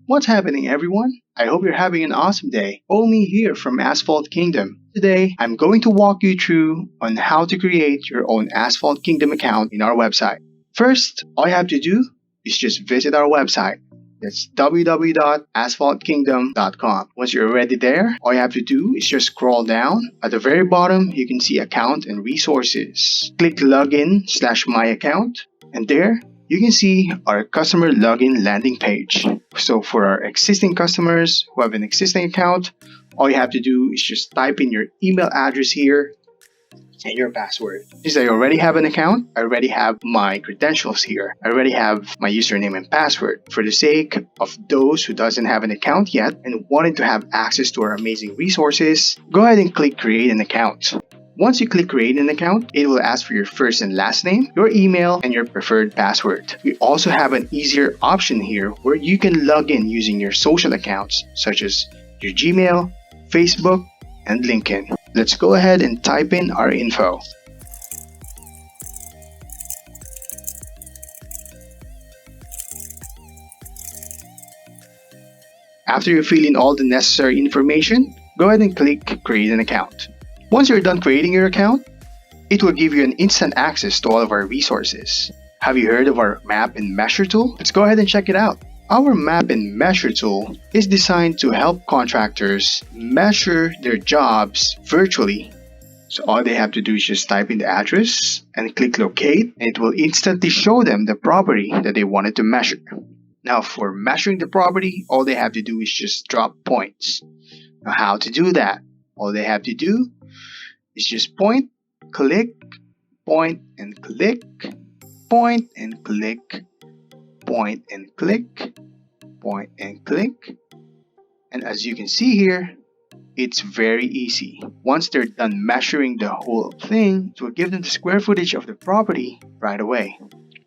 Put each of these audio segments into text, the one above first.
What's happening, everyone? I hope you're having an awesome day. Omi here from Asphalt Kingdom. Today, I'm going to walk you through on how to create your own Asphalt Kingdom account in our website. First, all you have to do is just visit our website. That's www.asphaltkingdom.com. Once you're already there, all you have to do is just scroll down. At the very bottom, you can see Account and Resources. Click Login/My Account, and there you can see our customer login landing page. So for our existing customers who have an existing account, all you have to do is just type in your email address here and your password. Since I already have an account, I already have my credentials here. I already have my username and password. For the sake of those who doesn't have an account yet and wanting to have access to our amazing resources, go ahead and click Create an Account. Once you click Create an Account, it will ask for your first and last name, your email, and your preferred password. We also have an easier option here where you can log in using your social accounts such as your Gmail, Facebook, and LinkedIn. Let's go ahead and type in our info. After you fill in all the necessary information, go ahead and click Create an Account. Once you're done creating your account, it will give you an instant access to all of our resources. Have you heard of our Map and Measure tool? Let's go ahead and check it out. Our Map and Measure tool is designed to help contractors measure their jobs virtually. So all they have to do is just type in the address and click Locate, and it will instantly show them the property that they wanted to measure. Now for measuring the property, all they have to do is just drop points. Now how to do that? All they have to do is just point, click, point and click, point and click, point and click, point and click. And as you can see here, it's very easy. Once they're done measuring the whole thing, it will give them the square footage of the property right away.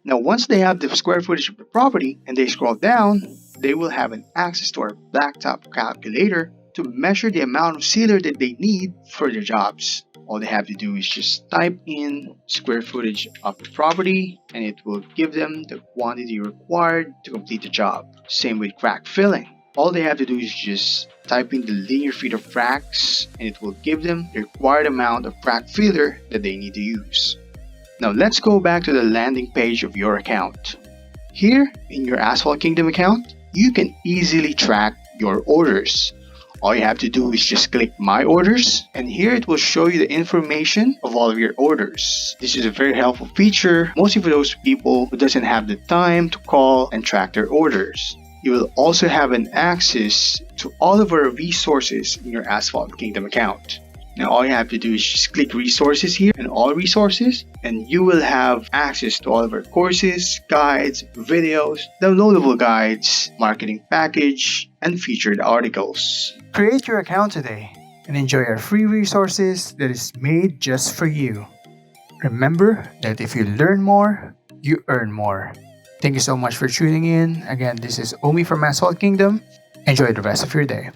Now once they have the square footage of the property and they scroll down, they will have an access to our blacktop calculator to measure the amount of sealer that they need for their jobs. All they have to do is just type in square footage of the property and it will give them the quantity required to complete the job. Same with crack filling. All they have to do is just type in the linear feet of cracks and it will give them the required amount of crack filler that they need to use. Now let's go back to the landing page of your account. Here in your Asphalt Kingdom account, you can easily track your orders. All you have to do is just click My Orders, and here it will show you the information of all of your orders. This is a very helpful feature, mostly for those people who doesn't have the time to call and track their orders. You will also have an access to all of our resources in your Asphalt Kingdom account. Now all you have to do is just click Resources here and All Resources, and you will have access to all of our courses, guides, videos, downloadable guides, marketing package, and featured articles. Create your account today and enjoy our free resources that is made just for you. Remember that if you learn more, you earn more. Thank you so much for tuning in. Again, this is Omi from Asphalt Kingdom. Enjoy the rest of your day.